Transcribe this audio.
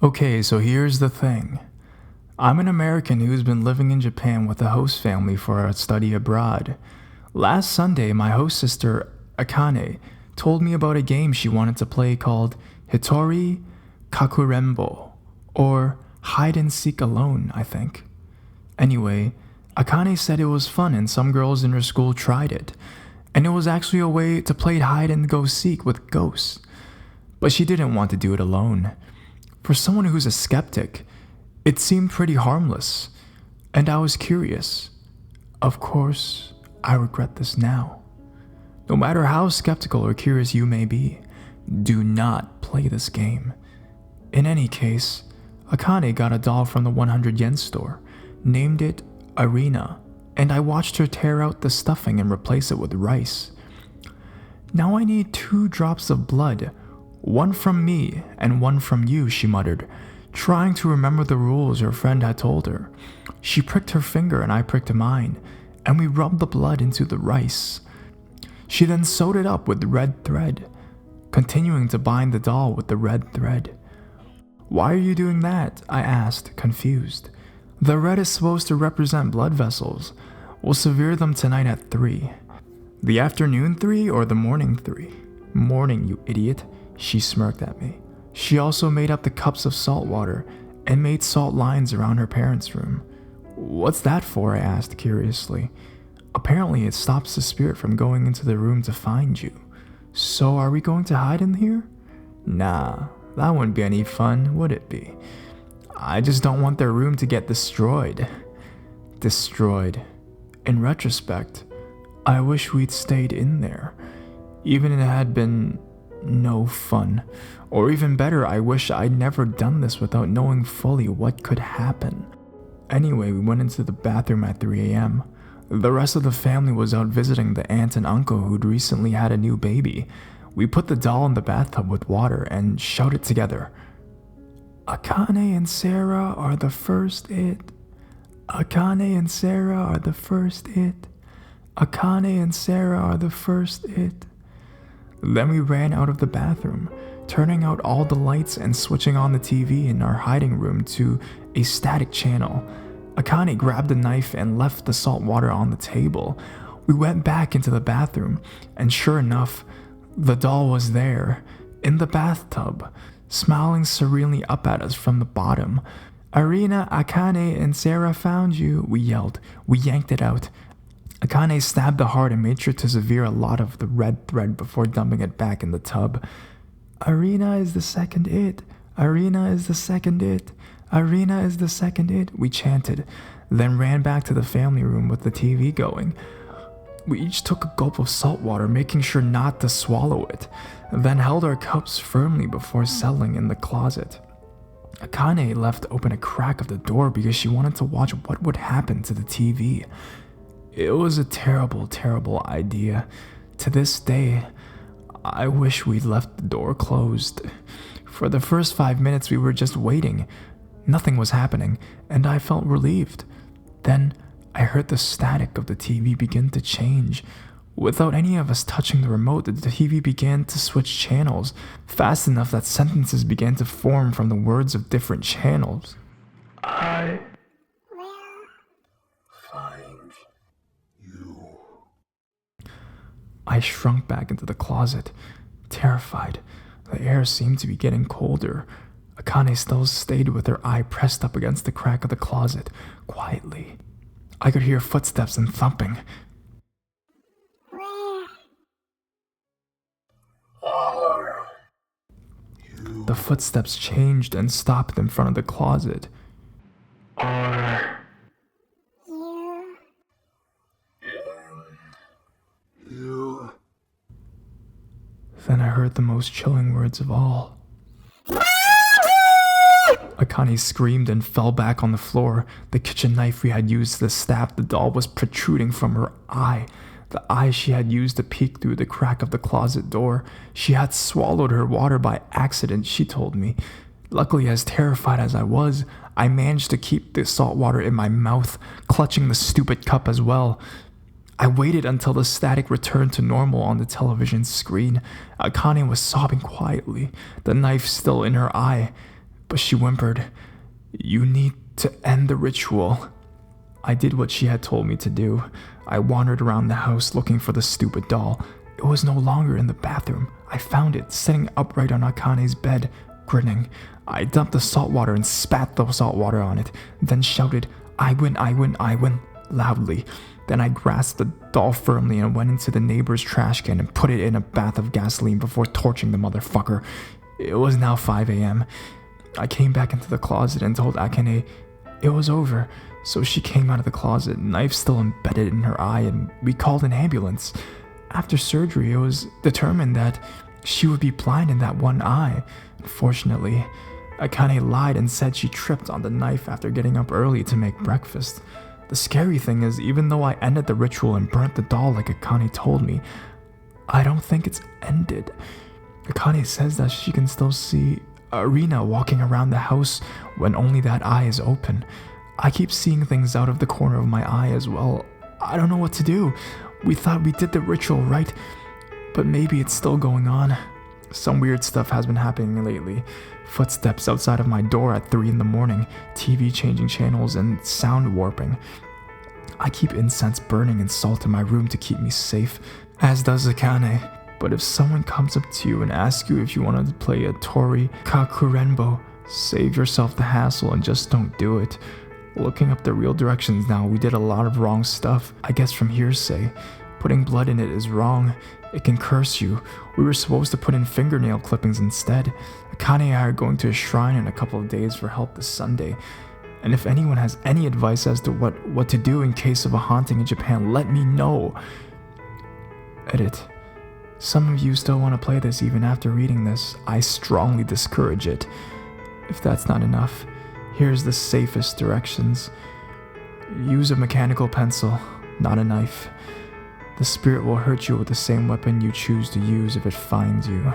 Okay, so here's the thing. I'm an American who's been living in Japan with a host family for a study abroad. Last Sunday, my host sister, Akane, told me about a game she wanted to play called Hitori Kakurembo, or Hide and Seek Alone, I think. Anyway, Akane said it was fun and some girls in her school tried it, and it was actually a way to play hide and go seek with ghosts. But she didn't want to do it alone. For someone who's a skeptic, it seemed pretty harmless, and I was curious. Of course, I regret this now. No matter how skeptical or curious you may be, do not play this game. In any case, Akane got a doll from the 100 yen store, named it Arena, and I watched her tear out the stuffing and replace it with rice. Now I need 2 drops of blood, one from me and one from you, she muttered, trying to remember the rules her friend had told her. She pricked her finger and I pricked mine, and we rubbed the blood into the rice. She then sewed it up with red thread, continuing to bind the doll with the red thread. Why are you doing that? I asked, confused. The red is supposed to represent blood vessels. We'll severe them tonight at 3. The afternoon 3 or the morning 3? Morning, you idiot, she smirked at me. She also made up the cups of salt water and made salt lines around her parents' room. What's that for? I asked curiously. Apparently it stops the spirit from going into the room to find you. So are we going to hide in here? Nah, that wouldn't be any fun, would it be? I just don't want their room to get destroyed. Destroyed. In retrospect, I wish we'd stayed in there, even if it had been no fun. Or even better, I wish I'd never done this without knowing fully what could happen. Anyway, we went into the bathroom at 3 a.m. The rest of the family was out visiting the aunt and uncle who'd recently had a new baby. We put the doll in the bathtub with water and shouted together, Akane and Sarah are the first it. Akane and Sarah are the first it. Akane and Sarah are the first it. Then we ran out of the bathroom, turning out all the lights and switching on the TV in our hiding room to a static channel. Akane grabbed a knife and left the salt water on the table. We went back into the bathroom, and sure enough, the doll was there, in the bathtub, smiling serenely up at us from the bottom. Arena, Akane, and Sarah found you, we yelled. We yanked it out. Akane stabbed the heart and made sure to sever a lot of the red thread before dumping it back in the tub. Arena is the second it. Arena is the second it. Arena is the second it, we chanted, then ran back to the family room with the TV going. We each took a gulp of salt water, making sure not to swallow it, then held our cups firmly before settling in the closet. Akane left open a crack of the door because she wanted to watch what would happen to the TV. It was a terrible, terrible idea. To this day, I wish we'd left the door closed. For the first 5 minutes we were just waiting. Nothing was happening, and I felt relieved. Then I heard the static of the TV begin to change. Without any of us touching the remote, the TV began to switch channels, fast enough that sentences began to form from the words of different channels. I will find you. I shrunk back into the closet, terrified. The air seemed to be getting colder. Akane still stayed with her eye pressed up against the crack of the closet, quietly. I could hear footsteps and thumping. The footsteps changed and stopped in front of the closet. Are you? Then I heard the most chilling words of all. Akane screamed and fell back on the floor. The kitchen knife we had used to stab the doll was protruding from her eye. The eye she had used to peek through the crack of the closet door. She had swallowed her water by accident, she told me. Luckily, as terrified as I was, I managed to keep the salt water in my mouth, clutching the stupid cup as well. I waited until the static returned to normal on the television screen. Akane was sobbing quietly, the knife still in her eye. but she whimpered, "You need to end the ritual." I did what she had told me to do. I wandered around the house looking for the stupid doll. It was no longer in the bathroom. I found it sitting upright on Akane's bed, grinning. I dumped the salt water and spat the salt water on it, then shouted, "I win, I win, I win," loudly. Then I grasped the doll firmly and went into the neighbor's trash can and put it in a bath of gasoline before torching the motherfucker. It was now 5 a.m. I came back into the closet and told Akane it was over, so she came out of the closet, knife still embedded in her eye, and we called an ambulance. After surgery, it was determined that she would be blind in that one eye. Unfortunately, Akane lied and said she tripped on the knife after getting up early to make breakfast. The scary thing is, even though I ended the ritual and burnt the doll like Akane told me, I don't think it's ended. Akane says that she can still see Arina walking around the house when only that eye is open. I keep seeing things out of the corner of my eye as well. I don't know what to do. We thought we did the ritual right, but maybe it's still going on. Some weird stuff has been happening lately. Footsteps outside of my door at 3 in the morning, TV changing channels, and sound warping. I keep incense burning and salt in my room to keep me safe, as does Akane. But if someone comes up to you and asks you if you want to play a Tori Kakurenbo, save yourself the hassle and just don't do it. Looking up the real directions now, we did a lot of wrong stuff, I guess from hearsay. Putting blood in it is wrong. It can curse you. We were supposed to put in fingernail clippings instead. Akane and I are going to a shrine in a couple of days for help this Sunday. And if anyone has any advice as to what to do in case of a haunting in Japan, let me know. Edit. Some of you still want to play this even after reading this. I strongly discourage it. If that's not enough, here's the safest directions. Use a mechanical pencil, not a knife. The spirit will hurt you with the same weapon you choose to use if it finds you.